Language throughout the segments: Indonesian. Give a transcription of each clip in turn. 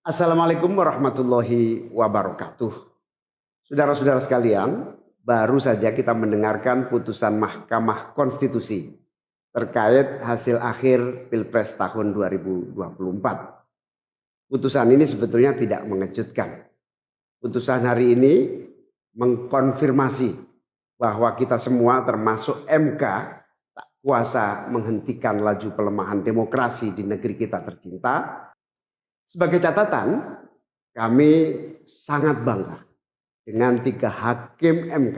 Assalamualaikum warahmatullahi wabarakatuh. Saudara-saudara sekalian, baru saja kita mendengarkan putusan Mahkamah Konstitusi terkait hasil akhir Pilpres tahun 2024. Putusan ini sebetulnya tidak mengejutkan. Putusan hari ini mengkonfirmasi bahwa kita semua termasuk MK tak kuasa menghentikan laju pelemahan demokrasi di negeri kita tercinta. Sebagai catatan, kami sangat bangga dengan 3 hakim MK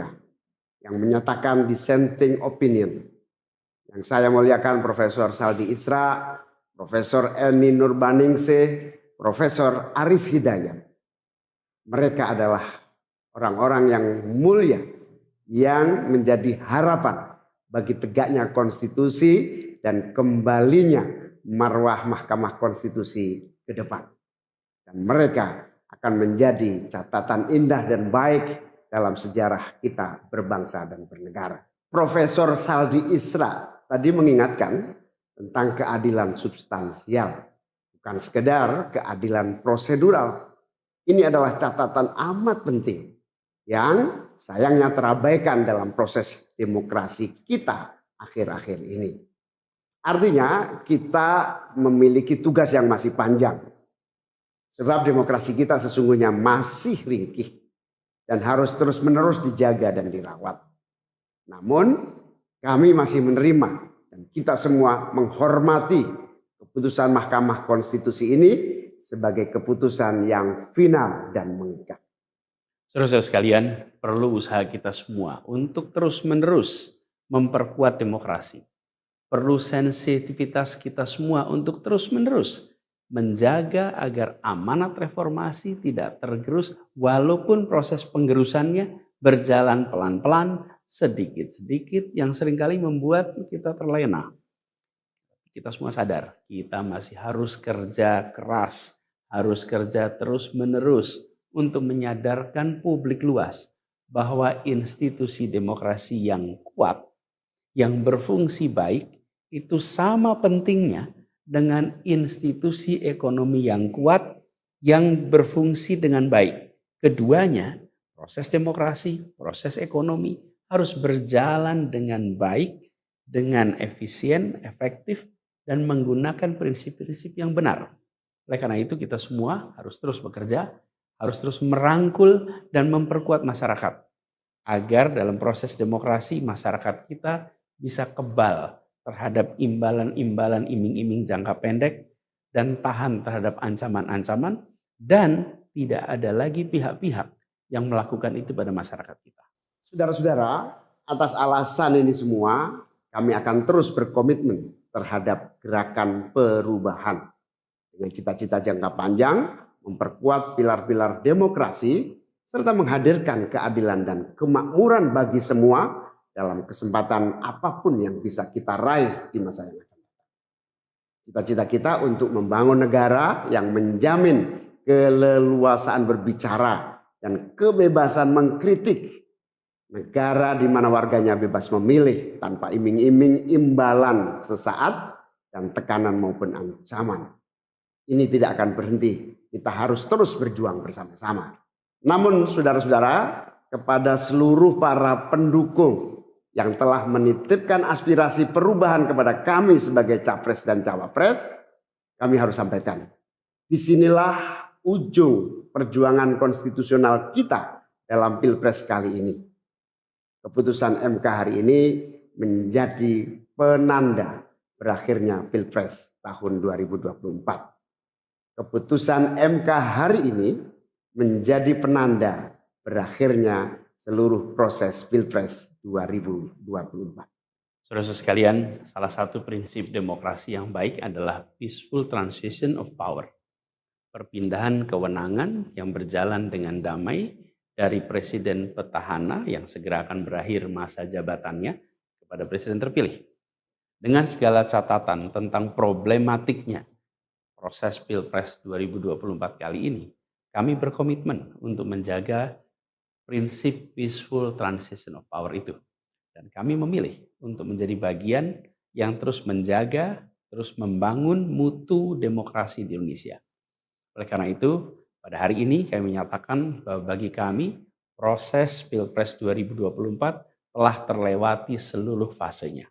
yang menyatakan dissenting opinion. Yang saya muliakan Profesor Saldi Isra, Profesor Eni Nurbaningsih, Profesor Arif Hidayat. Mereka adalah orang-orang yang mulia yang menjadi harapan bagi tegaknya konstitusi dan kembalinya marwah Mahkamah Konstitusi ke depan. Dan mereka akan menjadi catatan indah dan baik dalam sejarah kita berbangsa dan bernegara. Profesor Saldi Isra tadi mengingatkan tentang keadilan substansial, bukan sekedar keadilan prosedural. Ini adalah catatan amat penting yang sayangnya terabaikan dalam proses demokrasi kita akhir-akhir ini. Artinya kita memiliki tugas yang masih panjang. Sebab demokrasi kita sesungguhnya masih ringkih dan harus terus-menerus dijaga dan dirawat. Namun kami masih menerima dan kita semua menghormati keputusan Mahkamah Konstitusi ini sebagai keputusan yang final dan mengikat. Saudara-saudara sekalian, perlu usaha kita semua untuk terus-menerus memperkuat demokrasi. Perlu sensitivitas kita semua untuk terus-menerus menjaga agar amanat reformasi tidak tergerus walaupun proses penggerusannya berjalan pelan-pelan, sedikit-sedikit yang seringkali membuat kita terlena. Kita semua sadar, kita masih harus kerja keras, harus kerja terus-menerus untuk menyadarkan publik luas bahwa institusi demokrasi yang kuat, yang berfungsi baik, itu sama pentingnya dengan institusi ekonomi yang kuat, yang berfungsi dengan baik. Keduanya, proses demokrasi, proses ekonomi harus berjalan dengan baik, dengan efisien, efektif, dan menggunakan prinsip-prinsip yang benar. Oleh karena itu kita semua harus terus bekerja, harus terus merangkul dan memperkuat masyarakat. Agar dalam proses demokrasi masyarakat kita bisa kebal terhadap imbalan-imbalan iming-iming jangka pendek dan tahan terhadap ancaman-ancaman dan tidak ada lagi pihak-pihak yang melakukan itu pada masyarakat kita. Saudara-saudara, atas alasan ini semua kami akan terus berkomitmen terhadap gerakan perubahan dengan cita-cita jangka panjang, memperkuat pilar-pilar demokrasi, serta menghadirkan keadilan dan kemakmuran bagi semua dalam kesempatan apapun yang bisa kita raih di masa yang akan datang. Cita-cita kita untuk membangun negara yang menjamin keleluasaan berbicara dan kebebasan mengkritik, negara di mana warganya bebas memilih tanpa iming-iming imbalan sesaat dan tekanan maupun ancaman. Ini tidak akan berhenti. Kita harus terus berjuang bersama-sama. Namun saudara-saudara, kepada seluruh para pendukung yang telah menitipkan aspirasi perubahan kepada kami sebagai capres dan cawapres, kami harus sampaikan. Disinilah ujung perjuangan konstitusional kita dalam Pilpres kali ini. Keputusan MK hari ini menjadi penanda berakhirnya Pilpres tahun 2024. Keputusan MK hari ini menjadi penanda berakhirnya seluruh proses Pilpres 2024. Saudara sekalian, salah satu prinsip demokrasi yang baik adalah peaceful transition of power. Perpindahan kewenangan yang berjalan dengan damai dari presiden petahana yang segera akan berakhir masa jabatannya kepada presiden terpilih. Dengan segala catatan tentang problematiknya proses Pilpres 2024 kali ini, kami berkomitmen untuk menjaga prinsip peaceful transition of power itu. Dan kami memilih untuk menjadi bagian yang terus menjaga, terus membangun mutu demokrasi di Indonesia. Oleh karena itu, pada hari ini kami menyatakan bahwa bagi kami proses Pilpres 2024 telah terlewati seluruh fasenya.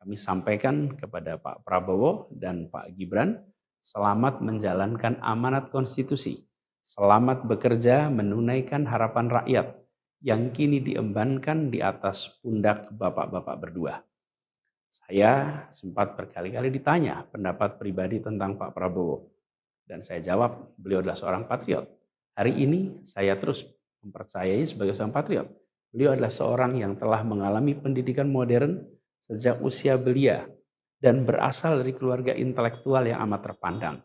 Kami sampaikan kepada Pak Prabowo dan Pak Gibran, selamat menjalankan amanat konstitusi, selamat bekerja menunaikan harapan rakyat yang kini diembankan di atas pundak bapak-bapak berdua. Saya sempat berkali-kali ditanya pendapat pribadi tentang Pak Prabowo. Dan saya jawab, beliau adalah seorang patriot. Hari ini saya terus mempercayai sebagai seorang patriot. Beliau adalah seorang yang telah mengalami pendidikan modern sejak usia belia dan berasal dari keluarga intelektual yang amat terpandang.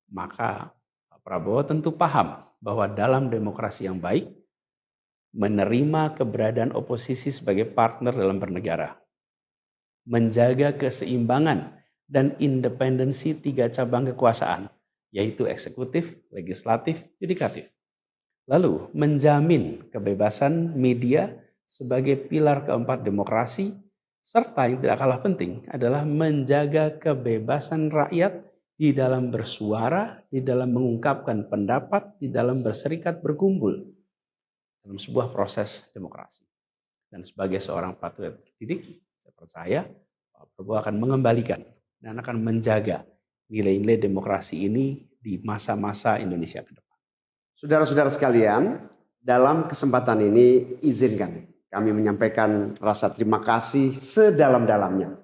Maka Pak Prabowo tentu paham bahwa dalam demokrasi yang baik, menerima keberadaan oposisi sebagai partner dalam bernegara, menjaga keseimbangan dan independensi 3 cabang kekuasaan, yaitu eksekutif, legislatif, yudikatif. Lalu menjamin kebebasan media sebagai pilar keempat demokrasi, serta yang tidak kalah penting adalah menjaga kebebasan rakyat di dalam bersuara, di dalam mengungkapkan pendapat, di dalam berserikat berkumpul dalam sebuah proses demokrasi. Dan sebagai seorang patriot terdidik, saya percaya Pak Prabowo akan mengembalikan dan akan menjaga nilai-nilai demokrasi ini di masa-masa Indonesia ke depan. Saudara-saudara sekalian, dalam kesempatan ini izinkan kami menyampaikan rasa terima kasih sedalam-dalamnya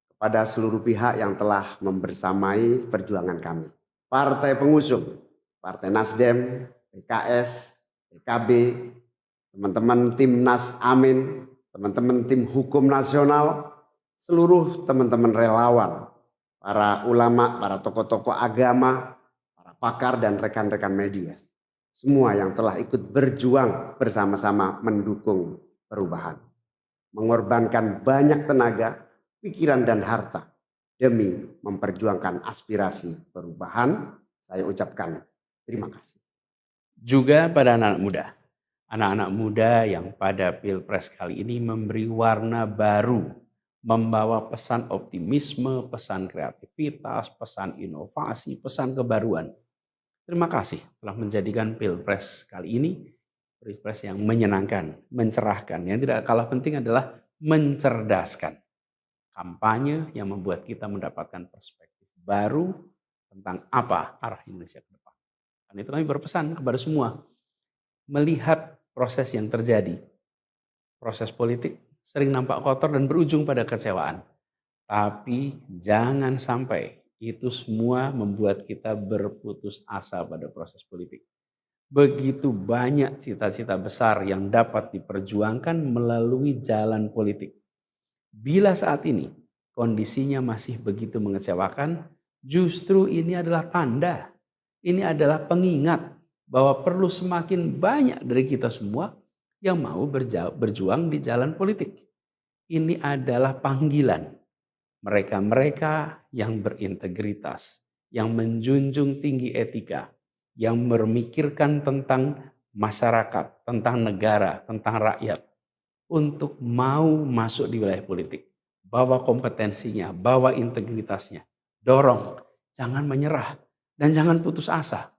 kepada seluruh pihak yang telah membersamai perjuangan kami. Partai pengusung, Partai Nasdem, PKS, PKB, teman-teman Timnas Amin, teman-teman tim hukum nasional, seluruh teman-teman relawan, para ulama, para tokoh-tokoh agama, para pakar dan rekan-rekan media. Semua yang telah ikut berjuang bersama-sama mendukung perubahan. Mengorbankan banyak tenaga, pikiran dan harta demi memperjuangkan aspirasi perubahan. Saya ucapkan terima kasih. Juga pada anak-anak muda. Anak-anak muda yang pada Pilpres kali ini memberi warna baru, membawa pesan optimisme, pesan kreativitas, pesan inovasi, pesan kebaruan. Terima kasih telah menjadikan Pilpres kali ini Pilpres yang menyenangkan, mencerahkan. Yang tidak kalah penting adalah mencerdaskan. Kampanye yang membuat kita mendapatkan perspektif baru tentang apa arah Indonesia ke depan. Dan itu kami berpesan kepada semua, melihat proses yang terjadi. Proses politik sering nampak kotor dan berujung pada kecewaan. Tapi jangan sampai itu semua membuat kita berputus asa pada proses politik. Begitu banyak cita-cita besar yang dapat diperjuangkan melalui jalan politik. Bila saat ini kondisinya masih begitu mengecewakan, justru ini adalah tanda, ini adalah pengingat bahwa perlu semakin banyak dari kita semua yang mau berjuang di jalan politik. Ini adalah panggilan mereka-mereka yang berintegritas, yang menjunjung tinggi etika, yang memikirkan tentang masyarakat, tentang negara, tentang rakyat, untuk mau masuk di wilayah politik. Bawa kompetensinya, bawa integritasnya, dorong, jangan menyerah, dan jangan putus asa.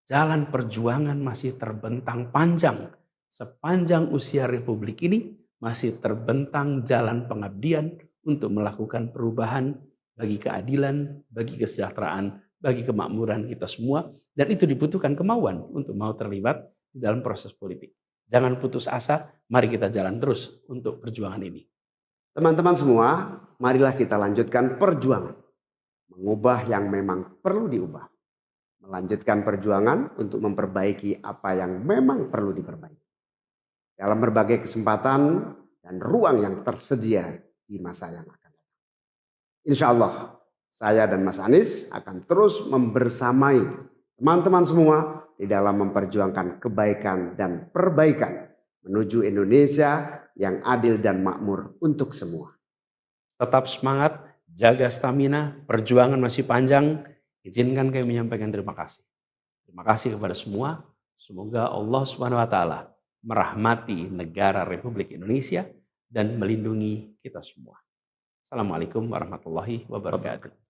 Jalan perjuangan masih terbentang panjang. Sepanjang usia Republik ini masih terbentang jalan pengabdian untuk melakukan perubahan bagi keadilan, bagi kesejahteraan, bagi kemakmuran kita semua. Dan itu dibutuhkan kemauan untuk mau terlibat di dalam proses politik. Jangan putus asa, mari kita jalan terus untuk perjuangan ini. Teman-teman semua, marilah kita lanjutkan perjuangan. Mengubah yang memang perlu diubah. Melanjutkan perjuangan untuk memperbaiki apa yang memang perlu diperbaiki. Dalam berbagai kesempatan dan ruang yang tersedia di masa yang akan datang. Insya Allah, saya dan Mas Anies akan terus membersamai teman-teman semua di dalam memperjuangkan kebaikan dan perbaikan menuju Indonesia yang adil dan makmur untuk semua. Tetap semangat, jaga stamina, perjuangan masih panjang. Izinkan kami menyampaikan terima kasih. Terima kasih kepada semua. Semoga Allah SWT merahmati negara Republik Indonesia dan melindungi kita semua. Assalamualaikum warahmatullahi wabarakatuh.